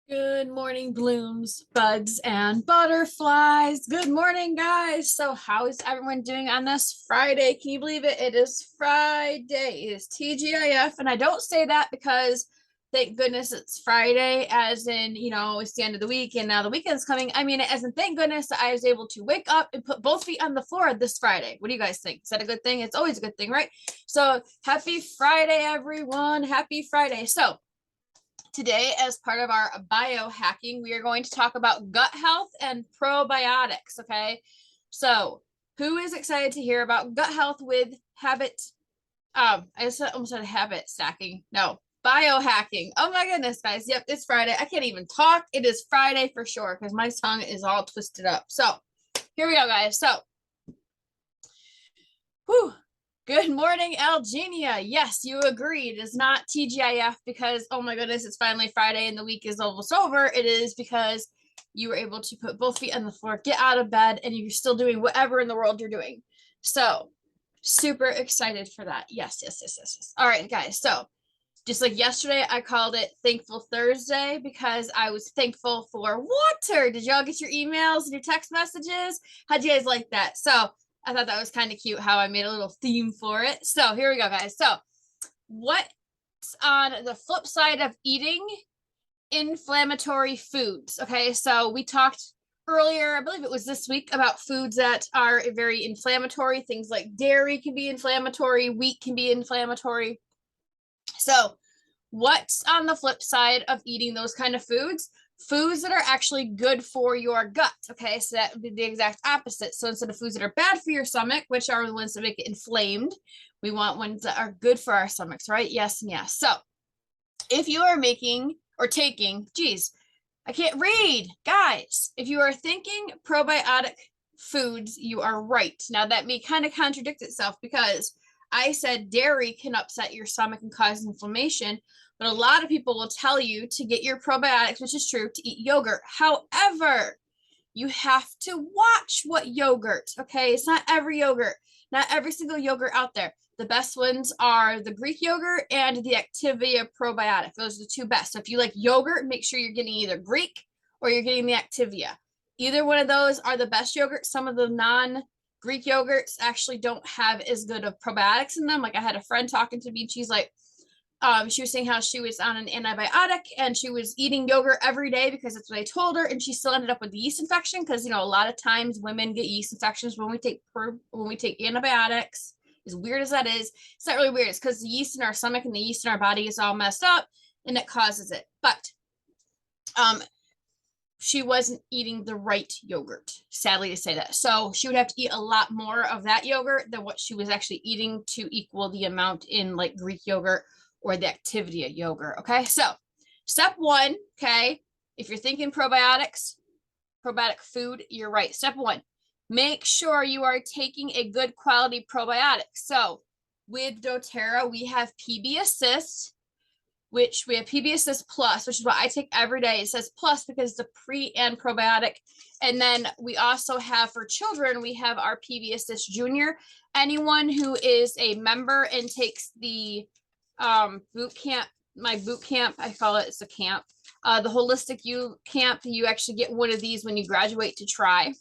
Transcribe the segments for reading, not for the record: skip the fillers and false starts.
Good morning, blooms, buds, and butterflies. Good morning, guys. So, how is everyone doing on this Friday? Can you believe it? It is Friday. It is TGIF. And I don't say that because thank goodness it's Friday, as in, it's the end of the week and now the weekend's coming. I mean, as in, thank goodness I was able to wake up and put both feet on the floor this Friday. What do you guys think? Is that a good thing? It's always a good thing, right? So, happy Friday, everyone. Happy Friday. So, today, as part of our biohacking, we are going to talk about gut health and probiotics. Okay. So, who is excited to hear about gut health with habit? Almost said habit stacking. No, biohacking. Oh my goodness, guys. Yep, it's Friday. I can't even talk. It is Friday for sure because my tongue is all twisted up. So, here we go, guys. So, whew, good morning, Algenia. Yes, you agreed. It's not TGIF because, oh my goodness, it's finally Friday and the week is almost over. It is because you were able to put both feet on the floor, get out of bed, and you're still doing whatever in the world you're doing. So, super excited for that. Yes, yes, yes, yes, yes. All right, guys. So, just like yesterday, I called it Thankful Thursday because I was thankful for water. Did y'all get your emails and your text messages? How'd you guys like that? So, I thought that was kind of cute how I made a little theme for it. So here we go, guys. So what's on the flip side of eating inflammatory foods? Okay, so we talked earlier, I believe it was this week, about foods that are very inflammatory. Things like dairy can be inflammatory, wheat can be inflammatory. So what's on the flip side of eating those kind of foods? Foods that are actually good for your gut. Okay, so that would be the exact opposite. So instead of foods that are bad for your stomach, which are the ones that make it inflamed, we want ones that are good for our stomachs, right? Yes and yes. So if you are making or taking, geez, I can't read, guys. If you are thinking probiotic foods, you are right. Now that may kind of contradict itself because I said dairy can upset your stomach and cause inflammation, but a lot of people will tell you to get your probiotics, which is true, to eat yogurt. However, you have to watch what yogurt, okay? It's not every yogurt, not every single yogurt out there. The best ones are the Greek yogurt and the Activia probiotic. Those are the two best. So if you like yogurt, make sure you're getting either Greek or you're getting the Activia. Either one of those are the best yogurts. Some of the non-Greek yogurts actually don't have as good of probiotics in them. Like I had a friend talking to me, and she's like, she was saying how she was on an antibiotic and she was eating yogurt every day because that's what I told her, and she still ended up with yeast infection because a lot of times women get yeast infections when we take antibiotics. As weird as that is, it's not really weird. It's because the yeast in our stomach and the yeast in our body is all messed up, and it causes it. But she wasn't eating the right yogurt, sadly to say that. So she would have to eat a lot more of that yogurt than what she was actually eating to equal the amount in like Greek yogurt or the Activia yogurt. Okay, so step one, okay, if you're thinking probiotics, probiotic food, you're right. Step one, make sure you are taking a good quality probiotic. So with doTERRA, we have PB Assist, which we have PB Assist Plus, which is what I take every day. It says plus because it's a pre and probiotic. And then we also have for children, we have our PB Assist Junior. Anyone who is a member and takes the boot camp, my boot camp, I call it, it's a camp, the Holistic You Camp, you actually get one of these when you graduate to try.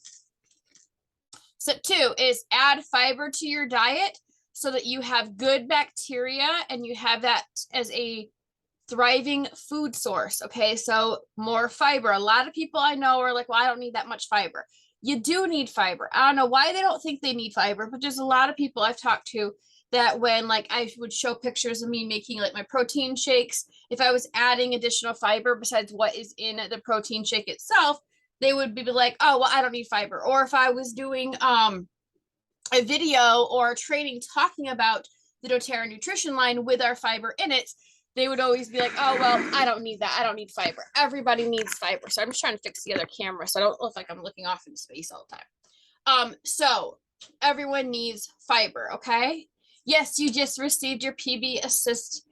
Step two is add fiber to your diet so that you have good bacteria and you have that as a thriving food source. Okay, so more fiber. A lot of people I know are like, well, I don't need that much fiber. You do need fiber. I don't know why they don't think they need fiber, but there's a lot of people I've talked to that when like I would show pictures of me making like my protein shakes, if I was adding additional fiber besides what is in the protein shake itself, they would be like, oh, well, I don't need fiber. Or if I was doing a video or a training talking about the doTERRA nutrition line with our fiber in it, they would always be like, oh, well, I don't need that. I don't need fiber. Everybody needs fiber. So I'm just trying to fix the other camera so I don't look like I'm looking off into space all the time. So everyone needs fiber, okay? Yes, you just received your PB Assist.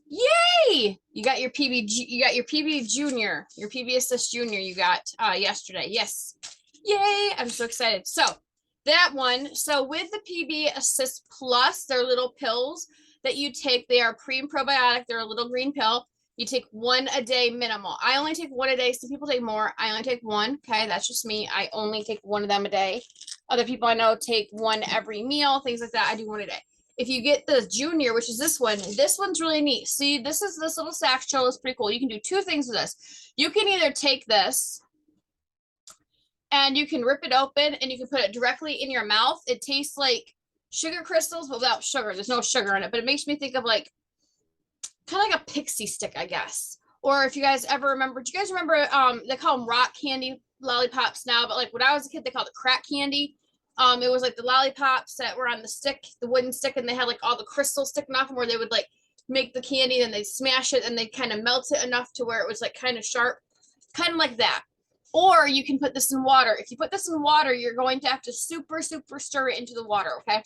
Yay! You got your PB Junior, your PB Assist Junior you got yesterday. Yes. Yay! I'm so excited. So that one, so with the PB Assist Plus, they're little pills that you take. They are pre and probiotic. They're a little green pill. You take one a day minimal. I only take one a day. Some people take more. I only take one. Okay, that's just me. I only take one of them a day. Other people I know take one every meal, things like that. I do one a day. If you get the junior, which is this one's really neat. See, this little satchel is pretty cool. You can do two things with this. You can either take this and you can rip it open and you can put it directly in your mouth. It tastes like sugar crystals, but without sugar. There's no sugar in it, but it makes me think of like kind of like a pixie stick, I guess. Or if you guys ever remember, do you guys remember they call them rock candy lollipops now, but like when I was a kid, they called it crack candy. It was like the lollipops that were on the stick, the wooden stick, and they had like all the crystals sticking off them where they would like make the candy and they smash it and they kind of melt it enough to where it was like kind of sharp, kind of like that. Or you can put this in water. If you put this in water, you're going to have to super stir it into the water, okay?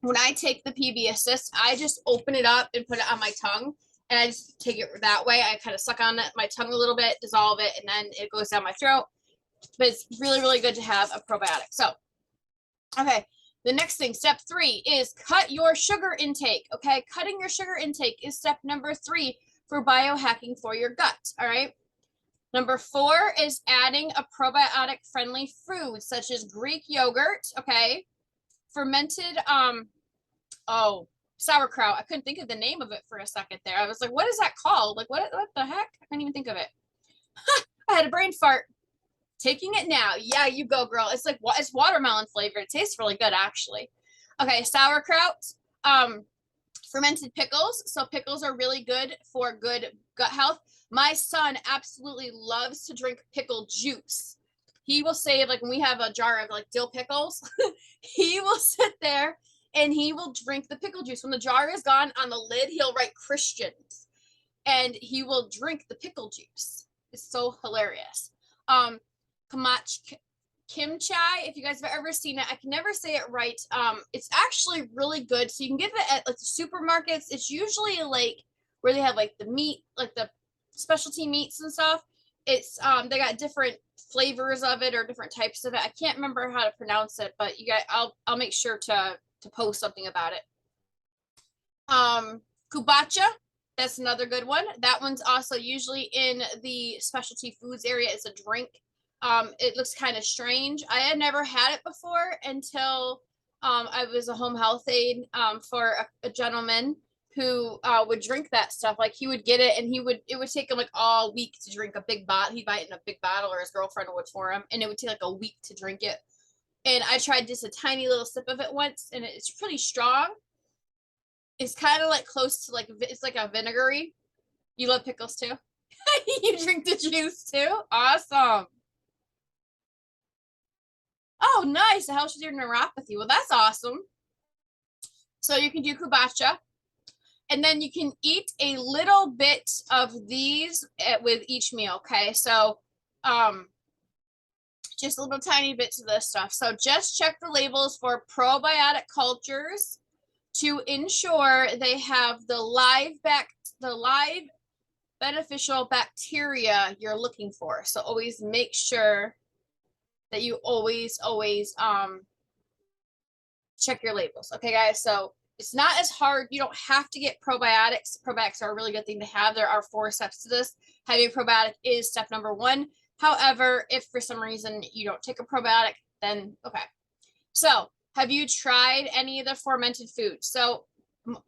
When I take the PB Assist, I just open it up and put it on my tongue. And I just take it that way. I kind of suck on it, my tongue a little bit, dissolve it, and then it goes down my throat. But it's really good to have a probiotic. So, okay, the next thing, step 3, is cut your sugar intake, okay? Cutting your sugar intake is step number 3 for biohacking for your gut, all right? Number 4 is adding a probiotic-friendly food, such as Greek yogurt, okay? Fermented, sauerkraut. I couldn't think of the name of it for a second there. I was like, what is that called? Like, what the heck? I can't even think of it. I had a brain fart. Taking it now. Yeah, you go, girl. It's like, it's watermelon flavored. It tastes really good, actually. Okay, sauerkraut. Fermented pickles. So pickles are really good for good gut health. My son absolutely loves to drink pickle juice. He will save, like when we have a jar of like dill pickles, he will sit there and he will drink the pickle juice. When the jar is gone, on the lid, he'll write Christians and he will drink the pickle juice. It's so hilarious. Kimchi, if you guys have ever seen it, I can never say it right. It's actually really good. So you can get it at like the supermarkets. It's usually like where they have like the meat, like the specialty meats and stuff. It's they got different flavors of it or different types of it. I can't remember how to pronounce it, but you guys, I'll make sure to post something about it. Kubacha, that's another good one. That one's also usually in the specialty foods area. It's a drink. It looks kind of strange. I had never had it before until I was a home health aide for a gentleman who would drink that stuff. Like he would get it and it would take him like all week to drink a big bottle. He'd buy it in a big bottle or his girlfriend would for him. And it would take like a week to drink it. And I tried just a tiny little sip of it once and it's pretty strong. It's kind of like close to like, it's like a vinegary. You love pickles too? You drink the juice too? Awesome. Oh, nice. It helps with your neuropathy. Well, that's awesome. So you can do kubacha. And then you can eat a little bit of these with each meal, okay? So just little tiny bits of this stuff. So just check the labels for probiotic cultures to ensure they have the live beneficial bacteria you're looking for. So always make sure that you always check your labels. Okay, guys, so it's not as hard. You don't have to get probiotics. Probiotics are a really good thing to have. There are 4 steps to this. Having a probiotic is step number 1. However, if for some reason you don't take a probiotic, then okay. So have you tried any of the fermented foods? So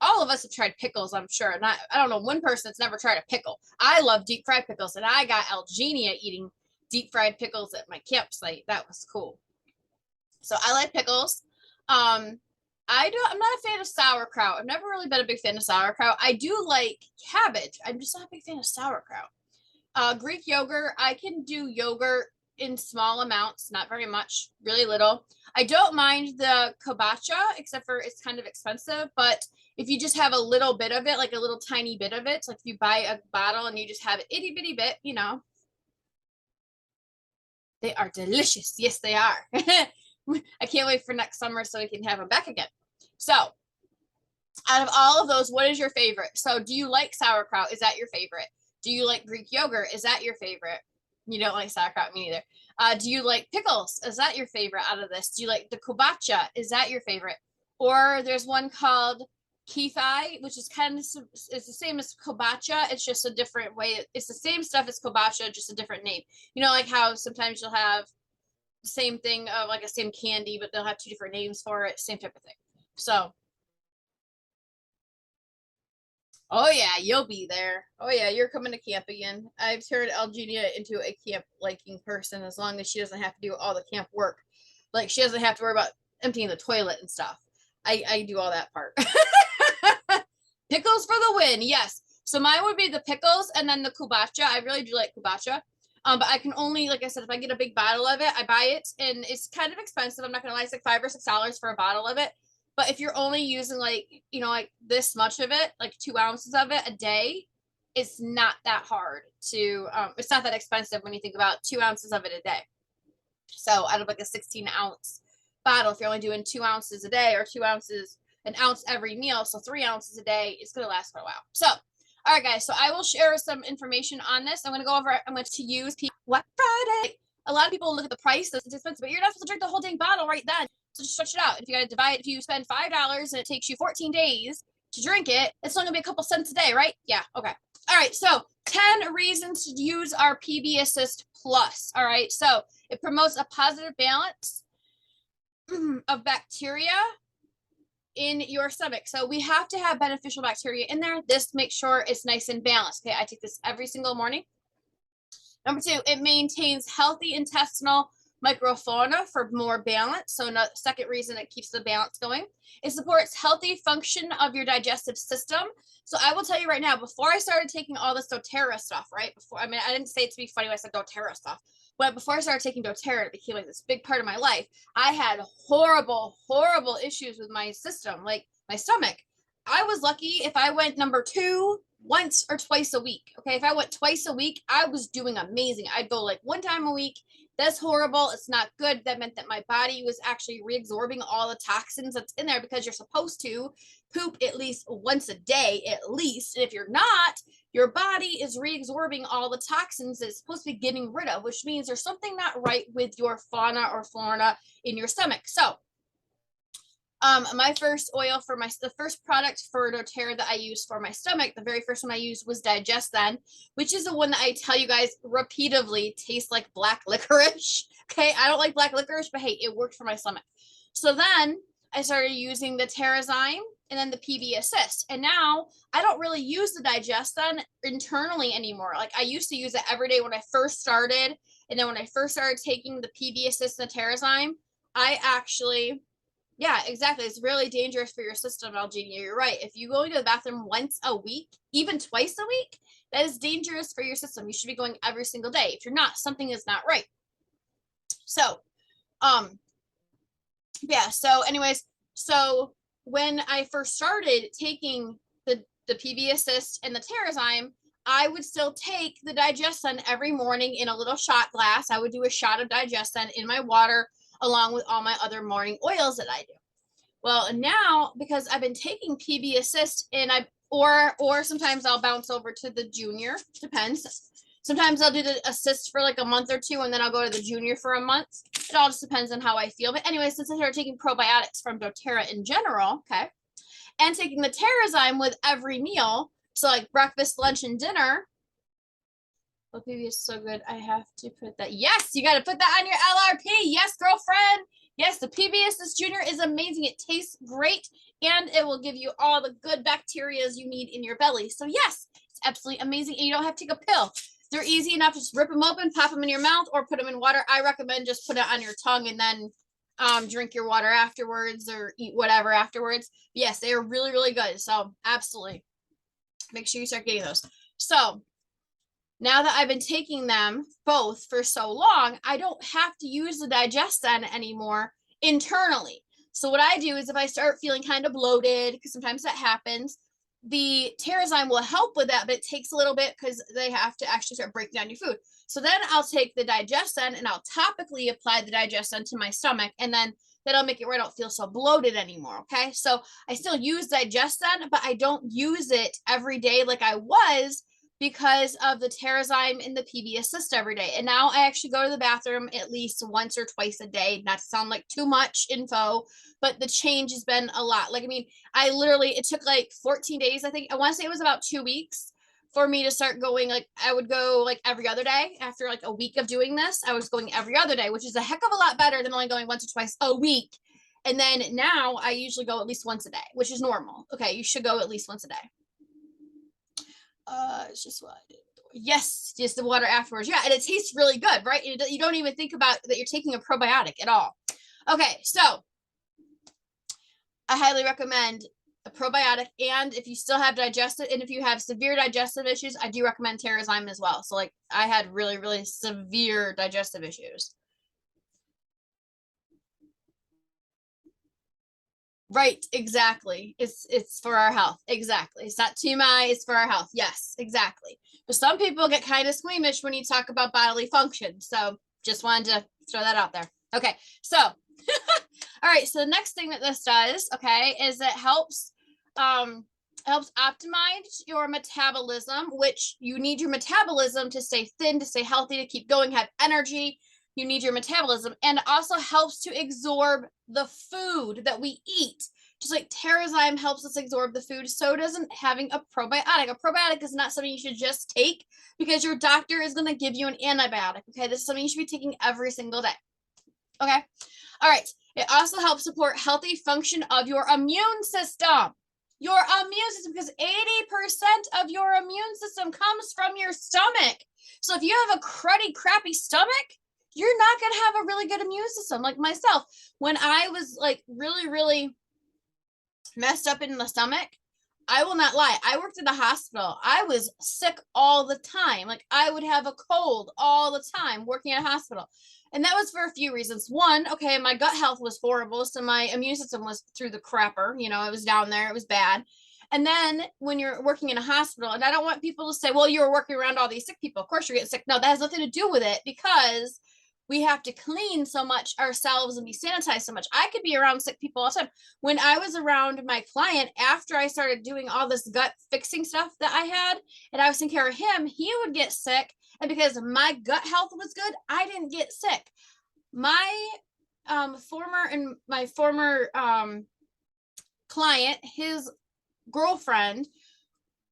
all of us have tried pickles, I'm sure. Not, I don't know one person that's never tried a pickle. I love deep fried pickles, and I got Algenia eating deep fried pickles at my campsite. That was cool. So I like pickles. I'm not a fan of sauerkraut. I've never really been a big fan of sauerkraut. I do like cabbage. I'm just not a big fan of sauerkraut. Greek yogurt, I can do yogurt in small amounts, not very much, really little. I don't mind the kabacha, except for it's kind of expensive, but if you just have a little bit of it, like a little tiny bit of it, like if you buy a bottle and you just have an itty bitty bit, you know, they are delicious. Yes, they are. I can't wait for next summer so we can have them back again. So out of all of those, what is your favorite? So do you like sauerkraut? Is that your favorite? Do you like Greek yogurt? Is that your favorite? You don't like sauerkraut, me neither. Do you like pickles? Is that your favorite out of this? Do you like the kubacha? Is that your favorite? Or there's one called Kefai, which is kind of it's the same as Kobacha. It's just a different way. It's the same stuff as Kobacha, just a different name. You know, like how sometimes you'll have the same thing of like a same candy, but they'll have two different names for it. Same type of thing. So, oh yeah, you'll be there. Oh yeah, you're coming to camp again. I've turned Algenia into a camp liking person as long as she doesn't have to do all the camp work. Like she doesn't have to worry about emptying the toilet and stuff. I do all that part. Pickles for the win. Yes. So mine would be the pickles and then the Kubacha. I really do like Kubacha. But I can only, like I said, if I get a big bottle of it, I buy it and it's kind of expensive. I'm not gonna lie, it's like $5 or $6 for a bottle of it. But if you're only using like, you know, like this much of it, like 2 ounces of it a day, it's not that hard to it's not that expensive when you think about 2 ounces of it a day. So out of like a 16-ounce bottle, if you're only doing 2 ounces a day or 2 ounces, an ounce every meal, so 3 ounces a day, it's going to last for a while. So, all right, guys, so I will share some information on this. I'm going to go over, I'm going to use Black Friday. A lot of people look at the price, it's expensive, but you're not supposed to drink the whole dang bottle right then. So just stretch it out. If you got to divide, if you spend $5 and it takes you 14 days to drink it, it's only going to be a couple cents a day, right? Yeah, okay. All right, so 10 reasons to use our PB Assist Plus. All right, so it promotes a positive balance of bacteria in your stomach. So we have to have beneficial bacteria in there. This makes sure it's nice and balanced. Okay, I take this every single morning. Number 2, it maintains healthy intestinal microfauna for more balance. So second reason it keeps the balance going. It supports healthy function of your digestive system. So I will tell you right now, before I started taking all this doTERRA stuff, right? Before, I mean, I didn't say it to be funny when I said doTERRA stuff, but before I started taking doTERRA, it became like this big part of my life. I had horrible, horrible issues with my system, like my stomach. I was lucky if I went number 2 once or twice a week. Okay, if I went twice a week, I was doing amazing. I'd go like 1 time a week. That's horrible. It's not good. That meant that my body was actually reabsorbing all the toxins that's in there because you're supposed to poop at least once a day, at least. And if you're not, your body is reabsorbing all the toxins it's supposed to be getting rid of, which means there's something not right with your fauna or flora in your stomach. So my first oil for the first product for doTERRA that I used for my stomach, the very first one I used was DigestZen, which is the one that I tell you guys repeatedly tastes like black licorice. Okay, I don't like black licorice, but hey, it worked for my stomach. So then I started using the Terrazyme and then the PB Assist. And now I don't really use the DigestZen internally anymore. Like I used to use it every day when I first started. And then when I first started taking the PB Assist and the Terrazyme, I actually, yeah, exactly. It's really dangerous for your system, Algenia. You're right. If you go to the bathroom once a week, even twice a week, that is dangerous for your system. You should be going every single day. If you're not, something is not right. So, yeah. So anyways, so when I first started taking the PB Assist and the Terrazyme, I would still take the DigestZen every morning in a little shot glass. I would do a shot of DigestZen in my water along with all my other morning oils that I do. Well, now because I've been taking PB Assist and or sometimes I'll bounce over to the Junior, depends. Sometimes I'll do the Assist for like a month or 2 and then I'll go to the Junior for a month. It all just depends on how I feel. But anyway, since I started taking probiotics from doTERRA in general, okay, and taking the Terrazyme with every meal, so like breakfast, lunch, and dinner. Oh, PB is so good. I have to put that. Yes, you got to put that on your LRP. Yes, girlfriend. Yes, the PB Assist Junior is amazing. It tastes great, and it will give you all the good bacteria you need in your belly. So yes, it's absolutely amazing, and you don't have to take a pill. They're easy enough to just rip them open, pop them in your mouth, or put them in water. I recommend just put it on your tongue and then drink your water afterwards or eat whatever afterwards. Yes, they are really, really good. So absolutely, make sure you start getting those. So now that I've been taking them both for so long, I don't have to use the DigestZen anymore internally. So what I do is if I start feeling kind of bloated, because sometimes that happens, the Terrazyme will help with that, but it takes a little bit because they have to actually start breaking down your food. So then I'll take the DigestZen and I'll topically apply the DigestZen to my stomach, and then that'll make it where I don't feel so bloated anymore. Okay, so I still use DigestZen, but I don't use it every day like I was because of the Terrazyme and the PB Assist every day. And now I actually go to the bathroom at least once or twice a day. Not to sound like too much info, but the change has been a lot. Like, I mean, it took like 14 days, I think. I want to say it was about 2 weeks for me to start going. Like, I would go like every other day after like a week of doing this. I was going every other day, which is a heck of a lot better than only going once or twice a week. And then now I usually go at least once a day, which is normal. Okay, you should go at least once a day. It's just what I did. Yes, just the water afterwards. Yeah, and it tastes really good, right? You don't even think about that you're taking a probiotic at all. Okay, so I highly recommend a probiotic, and if you still have digestive, and if you have severe digestive issues, I do recommend Terrazyme as well. So like I had really, really severe digestive issues. Right, exactly. It's for our health. Exactly. It's not TMI, it's for our health. Yes, exactly. But some people get kind of squeamish when you talk about bodily function. So just wanted to throw that out there. Okay, so all right, so the next thing that this does, okay, is it helps optimize your metabolism, which you need your metabolism to stay thin, to stay healthy, to keep going, have energy. You need your metabolism, and it also helps to absorb the food that we eat. Just like Terrazyme helps us absorb the food, so doesn't having a probiotic. A probiotic is not something you should just take because your doctor is going to give you an antibiotic. Okay, this is something you should be taking every single day. Okay, all right. It also helps support healthy function of your immune system. Your immune system, because 80% of your immune system comes from your stomach. So if you have a cruddy, crappy stomach, you're not going to have a really good immune system. Like myself, when I was like really, really messed up in the stomach, I will not lie, I worked in the hospital. I was sick all the time. Like I would have a cold all the time working at a hospital. And that was for a few reasons. One, okay, my gut health was horrible. So my immune system was through the crapper. You know, it was down there. It was bad. And then when you're working in a hospital, and I don't want people to say, well, you were working around all these sick people. Of course you're getting sick. No, that has nothing to do with it, because we have to clean so much ourselves and be sanitized so much. I could be around sick people all the time. When I was around my client, after I started doing all this gut fixing stuff that I had, and I was taking care of him, he would get sick. And because my gut health was good, I didn't get sick. My former client, his girlfriend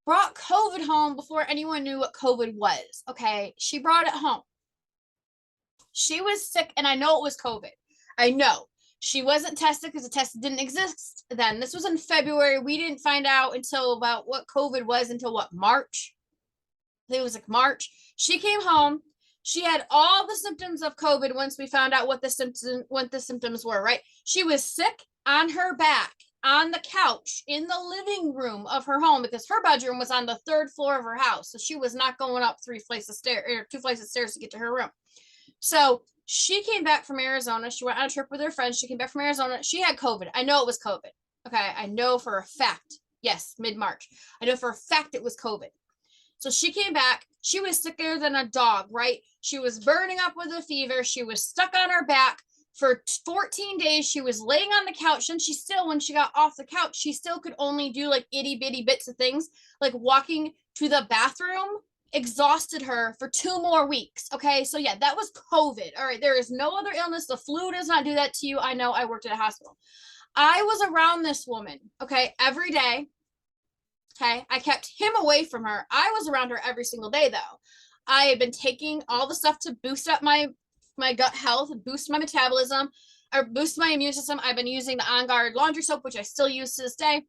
brought COVID home before anyone knew what COVID was. Okay, she brought it home. She was sick, and I know it was COVID. I know. She wasn't tested because the test didn't exist then. This was in February. We didn't find out until about what COVID was until what, March? I think it was like March. She came home. She had all the symptoms of COVID once we found out what the symptoms were, right? She was sick on her back, on the couch, in the living room of her home, because her bedroom was on the 3rd floor of her house. So she was not going up 3 flights of stairs or 2 flights of stairs to get to her room. So she came back from Arizona. She went on a trip with her friends. She came back from Arizona. She had COVID. I know it was COVID. Okay. I know for a fact. Yes, mid-March. I know for a fact it was COVID. So she came back. She was sicker than a dog, right? She was burning up with a fever. She was stuck on her back for 14 days. She was laying on the couch. And she still, when she got off the couch, she still could only do like itty bitty bits of things, like walking to the bathroom exhausted her for 2 more weeks. Okay. So yeah, that was COVID. All right. There is no other illness. The flu does not do that to you. I know, I worked at a hospital. I was around this woman. Okay. Every day. Okay. I kept him away from her. I was around her every single day though. I had been taking all the stuff to boost up my gut health, boost my metabolism, or boost my immune system. I've been using the On Guard laundry soap, which I still use to this day.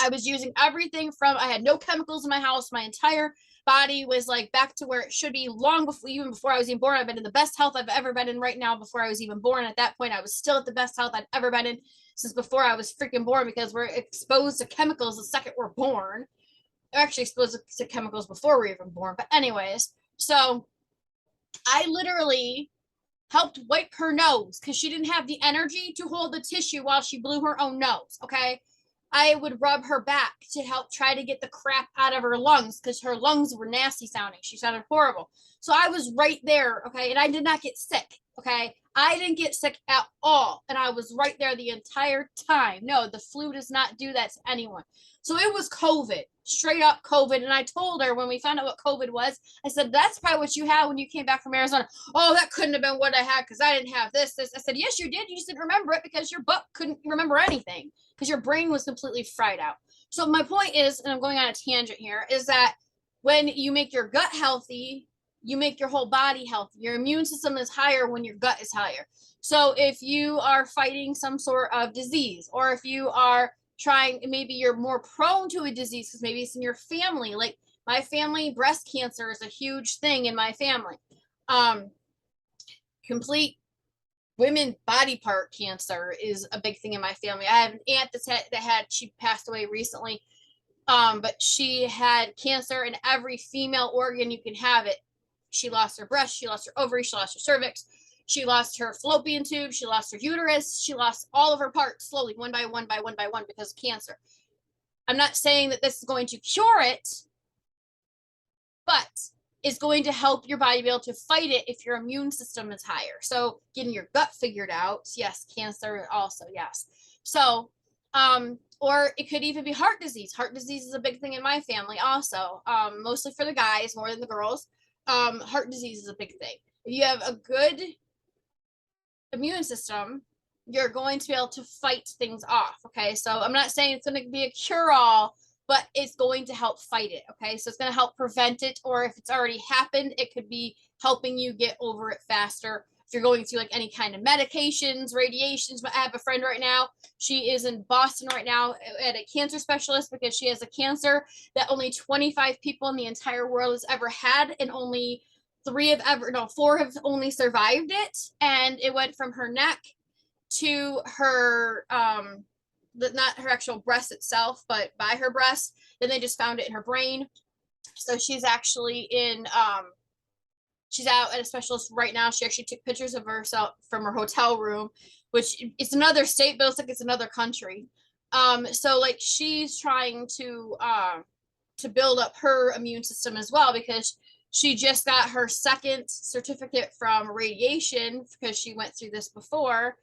I was using everything from, I had no chemicals in my house. My entire body was like back to where it should be long before, even before I was even born. I've been in the best health I've ever been in right now before I was even born. At that point, I was still at the best health I'd ever been in since before I was freaking born, because we're exposed to chemicals the second we're born. We're actually exposed to chemicals before we're even born. But anyways, so I literally helped wipe her nose because she didn't have the energy to hold the tissue while she blew her own nose. Okay. I would rub her back to help try to get the crap out of her lungs, because her lungs were nasty sounding. She sounded horrible. So I was right there. Okay. And I did not get sick. Okay. I didn't get sick at all. And I was right there the entire time. No, the flu does not do that to anyone. So it was COVID, straight up COVID. And I told her when we found out what COVID was, I said, that's probably what you had when you came back from Arizona. Oh, that couldn't have been what I had because I didn't have this. I said, yes, you did. You just didn't remember it because your butt couldn't remember anything because your brain was completely fried out. So my point is, and I'm going on a tangent here, is that when you make your gut healthy, you make your whole body healthy. Your immune system is higher when your gut is higher. So if you are fighting some sort of disease, or if you are trying, maybe you're more prone to a disease because maybe it's in your family. Like my family, breast cancer is a huge thing in my family. Complete women body part cancer is a big thing in my family. I have an aunt she passed away recently, but she had cancer in every female organ you can have it. She lost her breast, she lost her ovary, she lost her cervix, she lost her fallopian tube, she lost her uterus, she lost all of her parts slowly, one by one because of cancer. I'm not saying that this is going to cure it, but is going to help your body be able to fight it if your immune system is higher. So getting your gut figured out, yes, cancer also, yes. So, or it could even be heart disease. Heart disease is a big thing in my family also, mostly for the guys more than the girls. Heart disease is a big thing. If you have a good immune system, you're going to be able to fight things off. Okay, so I'm not saying it's going to be a cure-all, but it's going to help fight it. Okay, so it's going to help prevent it, or if it's already happened, it could be helping you get over it faster. If you're going through like any kind of medications, radiations, I have a friend right now. She is in Boston right now at a cancer specialist because she has a cancer that only 25 people in the entire world has ever had, and only 4 have only survived it. And it went from her neck to her not her actual breast itself, but by her breast. Then they just found it in her brain. So she's actually in she's out at a specialist right now. She actually took pictures of herself from her hotel room, which it's another state, but it's like it's another country. So like she's trying to build up her immune system as well, because she just got her second certificate from radiation because she went through this before,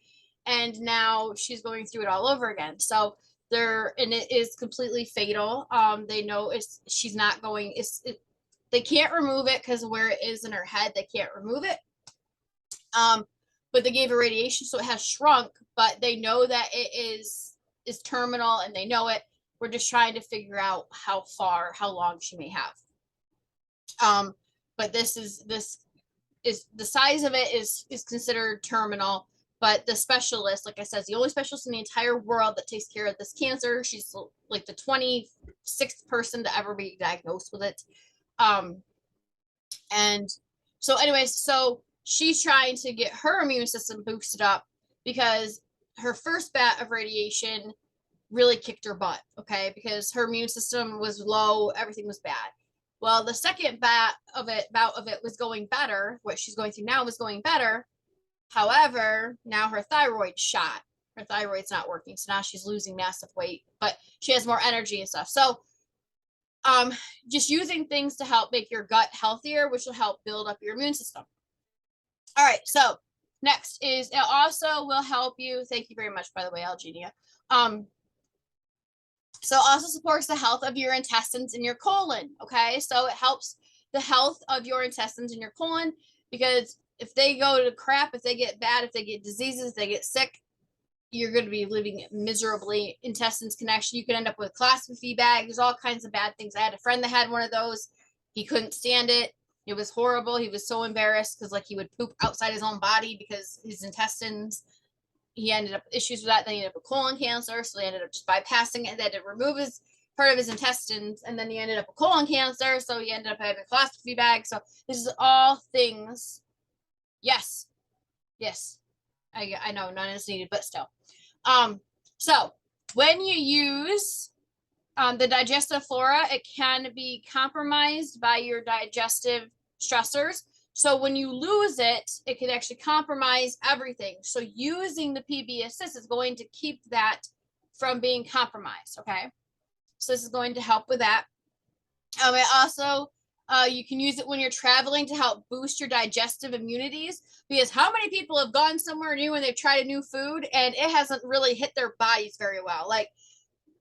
and now she's going through it all over again. So and it is completely fatal. They know she's not going, they can't remove it because of where it is in her head. They can't remove it. But they gave her radiation, so it has shrunk, but they know that it is terminal, and they know it. We're just trying to figure out how long she may have. But this is the size of it is considered terminal. But the specialist, like I said, is the only specialist in the entire world that takes care of this cancer. She's like the 26th person to ever be diagnosed with it. And so anyways, so she's trying to get her immune system boosted up because her first bat of radiation really kicked her butt, okay? Because her immune system was low, everything was bad. Well, the second bout of it was going better. What she's going through now was going better. However, now her thyroid shot. Her thyroid's not working, so now she's losing massive weight, but she has more energy and stuff. So just using things to help make your gut healthier, which will help build up your immune system. All right, so next is it also will help you. Thank you very much, by the way, Algenia. So it also supports the health of your intestines and your colon. Okay, so it helps the health of your intestines and your colon, because if they go to crap, if they get bad, if they get diseases, if they get sick, you're going to be living miserably. Intestines connection, you can end up with colostomy bag. There's all kinds of bad things. I had a friend that had one of those. He couldn't stand it. It was horrible. He was so embarrassed because like he would poop outside his own body because his intestines. He ended up with issues with that. Then he ended up with colon cancer. So they ended up just bypassing it. They had to remove part of his intestines, and then he ended up with colon cancer. So he ended up having a colostomy bag. So this is all things. Yes. I know none is needed, but still. So when you use the digestive flora, it can be compromised by your digestive stressors. So when you lose it, it can actually compromise everything. So using the PB Assist is going to keep that from being compromised. Okay, so this is going to help with that. It also you can use it when you're traveling to help boost your digestive immunities, because how many people have gone somewhere new and they've tried a new food and it hasn't really hit their bodies very well? Like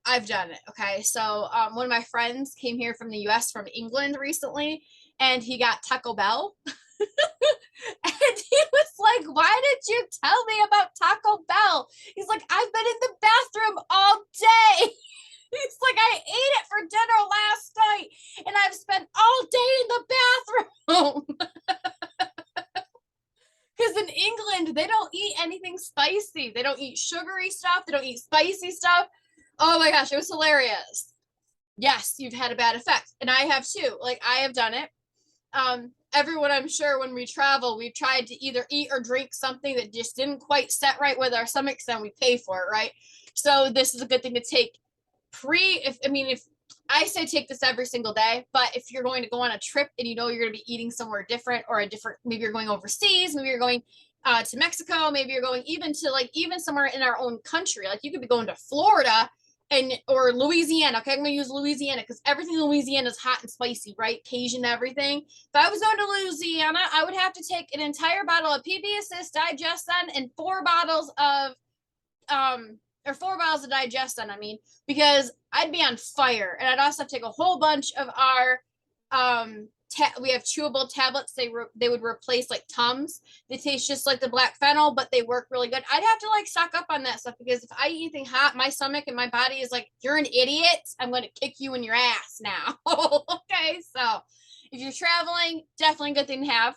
I've done it. Okay. So one of my friends came here from the US from England recently and he got Taco Bell. And he was like, why did you tell me about Taco Bell? He's like, I've been in the bathroom all day. He's like, I ate it for dinner last night and I've spent all day in the bathroom. Because in England, they don't eat anything spicy. They don't eat sugary stuff. They don't eat spicy stuff. Oh my gosh, it was hilarious. Yes, you've had a bad effect. And I have too. Like, I have done it. Everyone, I'm sure, when we travel, we've tried to either eat or drink something that just didn't quite set right with our stomachs, and we pay for it, right? So this is a good thing to take if I say take this every single day, but if you're going to go on a trip and you know you're going to be eating somewhere different or maybe you're going overseas, maybe you're going to Mexico, maybe you're going even to even somewhere in our own country. Like you could be going to Florida or Louisiana. Okay, I'm going to use Louisiana because everything in Louisiana is hot and spicy, right? Cajun, everything. If I was going to Louisiana, I would have to take an entire bottle of PB Assist Digestion and 4 bottles of 4 bottles of Digestion, because I'd be on fire. And I'd also take a whole bunch of our, we have chewable tablets. They would replace like Tums. They taste just like the black fennel, but they work really good. I'd have to stock up on that stuff because if I eat anything hot, my stomach and my body is like, you're an idiot. I'm going to kick you in your ass now. Okay. So if you're traveling, definitely a good thing to have.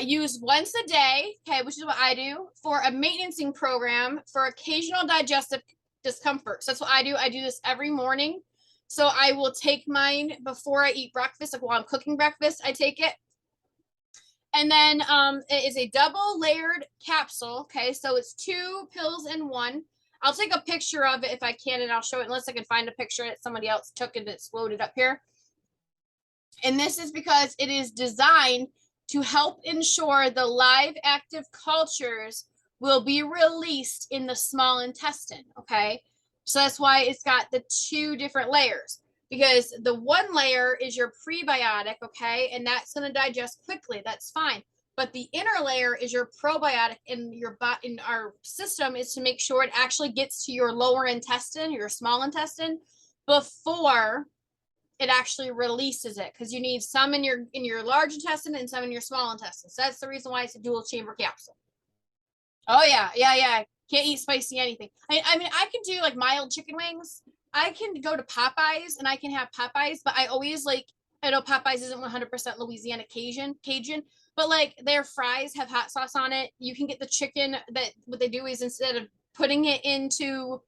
Use once a day, okay, which is what I do, for a maintenancing program for occasional digestive discomfort. So that's what I do. I do this every morning. So I will take mine before I eat breakfast, like while I'm cooking breakfast, I take it. And then it is a double layered capsule, okay, so it's 2 pills in 1. I'll take a picture of it if I can, and I'll show it unless I can find a picture that somebody else took and it's loaded up here. And this is because it is designed to help ensure the live active cultures will be released in the small intestine, okay? So that's why it's got the 2 different layers, because the 1 layer is your prebiotic, okay? And that's going to digest quickly. That's fine. But the inner layer is your probiotic, and in our system is to make sure it actually gets to your lower intestine, your small intestine, before it actually releases it, because you need some in your large intestine and some in your small intestine. So that's the reason why it's a dual chamber capsule. Oh yeah. Can't eat spicy anything. I mean, I can do mild chicken wings. I can go to Popeyes and I can have Popeyes, but I always I know Popeyes isn't 100% Louisiana Cajun, but their fries have hot sauce on it. You can get the chicken that what they do is instead of putting it into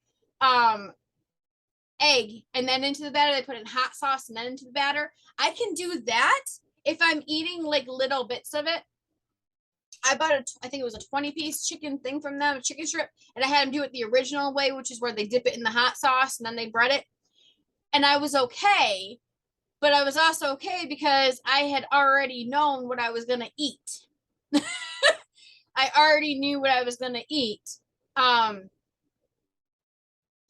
egg and then into the batter, they put in hot sauce and then into the batter. I can do that if I'm eating little bits of it. I bought I think it was a 20-piece chicken thing from them, a chicken strip, and I had them do it the original way, which is where they dip it in the hot sauce and then they bread it. And I was okay, but I was also okay because I had already known what I was going to eat. I already knew what I was going to eat.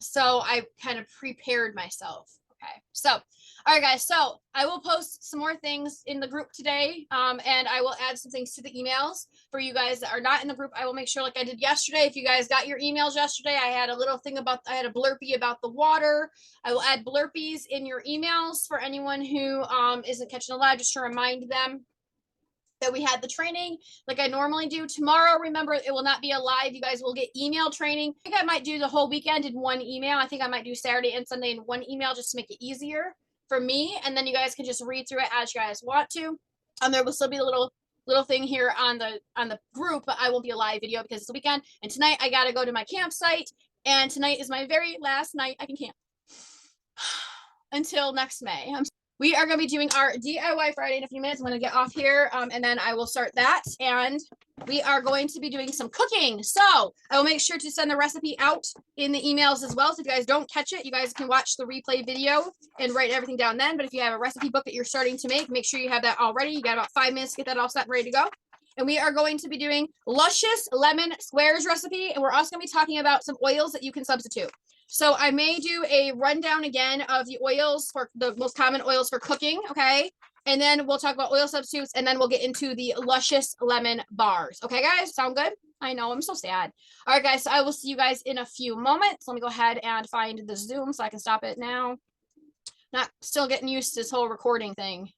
So I kind of prepared myself. Okay. So, all right, guys. So I will post some more things in the group today. And I will add some things to the emails for you guys that are not in the group. I will make sure, like I did yesterday, if you guys got your emails yesterday, I had a little thing I had a blurpee about the water. I will add blurpees in your emails for anyone who isn't catching the live, just to remind them that we had the training like I normally do. Tomorrow, remember, it will not be a live. You guys will get email training. I think I might do the whole weekend in 1 email. I think I might do Saturday and Sunday in 1 email just to make it easier for me. And then you guys can just read through it as you guys want to. There will still be a little thing here on the group, but I won't be a live video because it's the weekend. And tonight I got to go to my campsite. And tonight is my very last night I can camp until next May. We are going to be doing our DIY Friday in a few minutes. I'm going to get off here and then I will start that. And we are going to be doing some cooking. So I will make sure to send the recipe out in the emails as well. So if you guys don't catch it, you guys can watch the replay video and write everything down then. But if you have a recipe book that you're starting to make sure you have that already. You got about 5 minutes to get that all set and ready to go. And we are going to be doing luscious lemon squares recipe. And we're also going to be talking about some oils that you can substitute. So I may do a rundown again of the oils, for the most common oils for cooking, okay? And then we'll talk about oil substitutes, and then we'll get into the luscious lemon bars. Okay, guys, sound good? I know, I'm so sad. All right, guys, so I will see you guys in a few moments. Let me go ahead and find the Zoom so I can stop it now. Not still getting used to this whole recording thing.